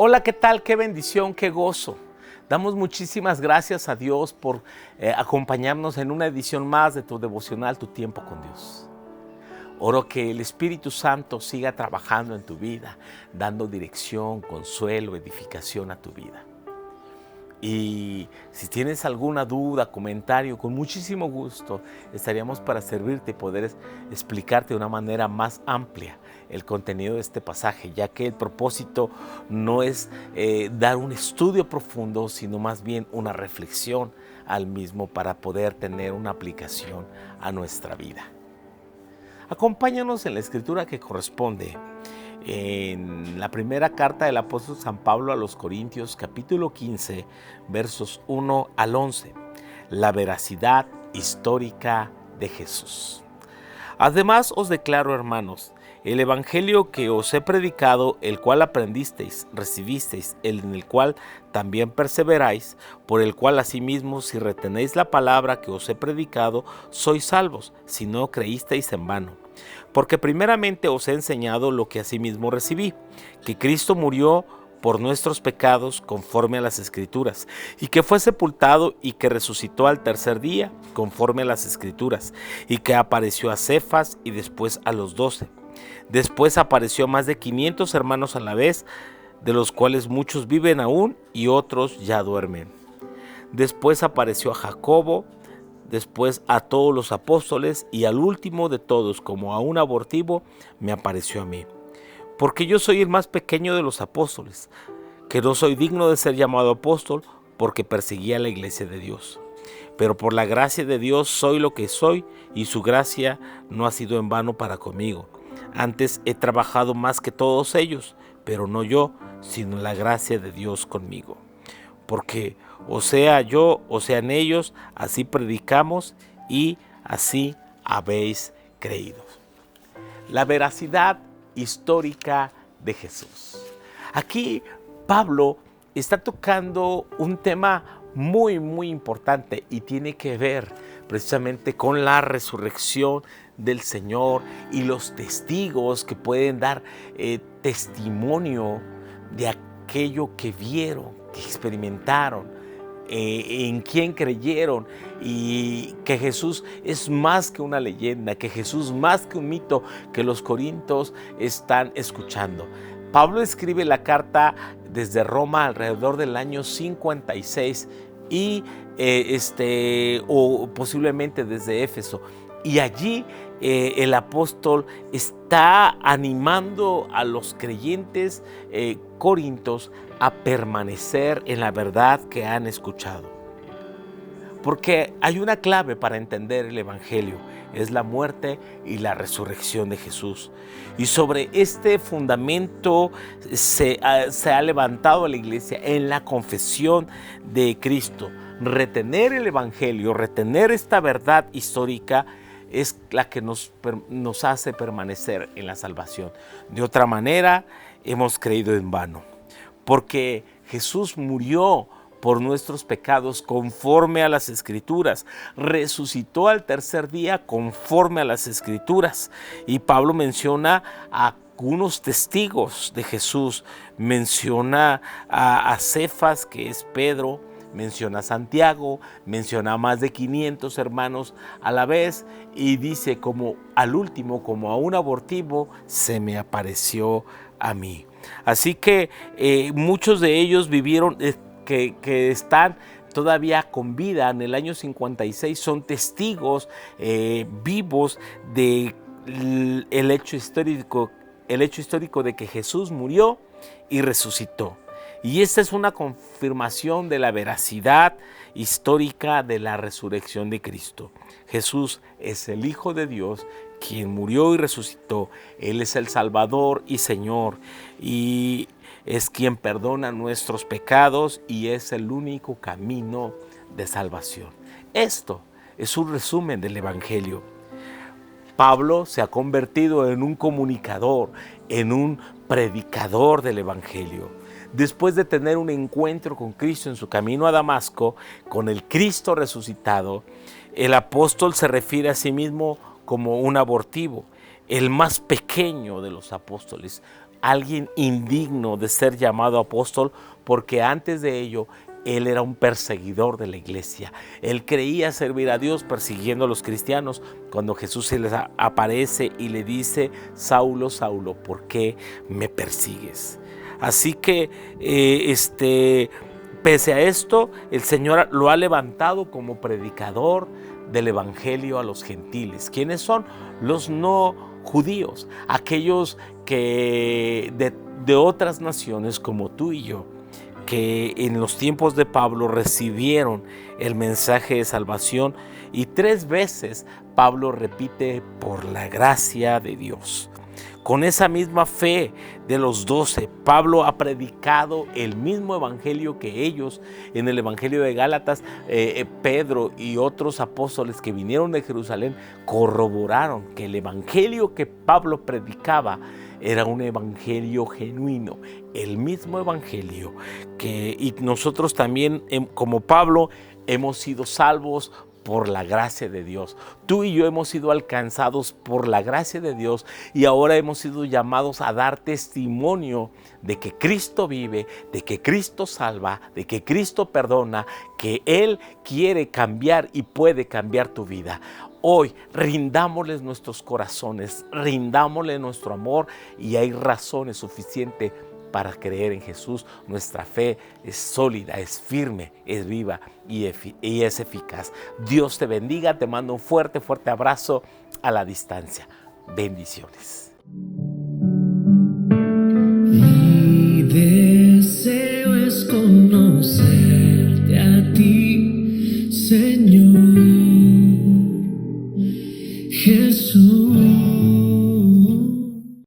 Hola, ¿qué tal? Qué bendición, qué gozo. Damos muchísimas gracias a Dios por acompañarnos en una edición más de tu devocional, Tu Tiempo con Dios. Oro que el Espíritu Santo siga trabajando en tu vida, dando dirección, consuelo, edificación a tu vida. Y si tienes alguna duda, comentario, con muchísimo gusto estaríamos para servirte y poder explicarte de una manera más amplia el contenido de este pasaje, ya que el propósito no es dar un estudio profundo, sino más bien una reflexión al mismo para poder tener una aplicación a nuestra vida. Acompáñanos en la escritura que corresponde en la primera carta del apóstol San Pablo a los Corintios, capítulo 15, versos 1 al 11, la veracidad histórica de Jesús. Además os declaro, hermanos, el evangelio que os he predicado, el cual aprendisteis, recibisteis, en el cual también perseveráis, por el cual asimismo, si retenéis la palabra que os he predicado, sois salvos, si no creísteis en vano. Porque primeramente os he enseñado lo que asimismo recibí, que Cristo murió por nuestros pecados conforme a las Escrituras, y que fue sepultado y que resucitó al tercer día conforme a las Escrituras, y que apareció a Cefas y después a los 12. Después apareció a más de 500 hermanos a la vez, de los cuales muchos viven aún y otros ya duermen. Después apareció a Jacobo, después a todos los apóstoles y al último de todos, como a un abortivo, me apareció a mí. Porque yo soy el más pequeño de los apóstoles, que no soy digno de ser llamado apóstol porque perseguía la iglesia de Dios. Pero por la gracia de Dios soy lo que soy y su gracia no ha sido en vano para conmigo. Antes he trabajado más que todos ellos, pero no yo, sino la gracia de Dios conmigo. Porque o sea yo, o sean ellos, así predicamos y así habéis creído. La veracidad histórica de Jesús. Aquí Pablo está tocando un tema muy importante y tiene que ver precisamente con la resurrección del Señor y los testigos que pueden dar testimonio de aquello que vieron, que experimentaron, en quien creyeron, y que Jesús es más que una leyenda, que Jesús más que un mito que los corintios están escuchando. Pablo escribe la carta desde Roma alrededor del año 56 o posiblemente desde Éfeso. Y allí el apóstol está animando a los creyentes corintios a permanecer en la verdad que han escuchado. Porque hay una clave para entender el evangelio, es la muerte y la resurrección de Jesús. Y sobre este fundamento se ha levantado la iglesia en la confesión de Cristo. Retener el evangelio, retener esta verdad histórica es la que nos hace permanecer en la salvación. De otra manera, hemos creído en vano. Porque Jesús murió por nuestros pecados conforme a las Escrituras, resucitó al tercer día conforme a las Escrituras. Y Pablo menciona a algunos testigos de Jesús, menciona a Cefas, que es Pedro, menciona a Santiago, menciona a más de 500 hermanos a la vez, y dice como al último, como a un abortivo, se me apareció a mí. Así que muchos de ellos vivieron, que están todavía con vida en el año 56, son testigos vivos del hecho histórico de que Jesús murió y resucitó. Y esta es una confirmación de la veracidad histórica de la resurrección de Cristo. Jesús es el Hijo de Dios, quien murió y resucitó. Él es el Salvador y Señor, y es quien perdona nuestros pecados y es el único camino de salvación. Esto es un resumen del Evangelio. Pablo se ha convertido en un comunicador, en un predicador del Evangelio. Después de tener un encuentro con Cristo en su camino a Damasco, con el Cristo resucitado, el apóstol se refiere a sí mismo como un abortivo. el más pequeño de los apóstoles, alguien indigno de ser llamado apóstol, porque antes de ello él era un perseguidor de la iglesia. Él creía servir a Dios persiguiendo a los cristianos. Cuando Jesús se les aparece y le dice: Saulo, Saulo, ¿por qué me persigues? Así que pese a esto, el Señor lo ha levantado como predicador del evangelio a los gentiles. ¿Quiénes son? Los no judíos, aquellos que de otras naciones como tú y yo, que en los tiempos de Pablo recibieron el mensaje de salvación, y 3 veces Pablo repite: por la gracia de Dios. Con esa misma fe de los 12, Pablo ha predicado el mismo evangelio que ellos. En el evangelio de Gálatas, Pedro y otros apóstoles que vinieron de Jerusalén corroboraron que el evangelio que Pablo predicaba era un evangelio genuino, el mismo evangelio y nosotros también, como Pablo, hemos sido salvos por la gracia de Dios. Tú y yo hemos sido alcanzados por la gracia de Dios, y ahora hemos sido llamados a dar testimonio de que Cristo vive, de que Cristo salva, de que Cristo perdona, que Él quiere cambiar y puede cambiar tu vida. Hoy rindámosles nuestros corazones, rindámosle nuestro amor, y hay razones suficientes para creer en Jesús. Nuestra fe es sólida, es firme, es viva y es eficaz. Dios te bendiga, te mando un fuerte abrazo a la distancia. Bendiciones.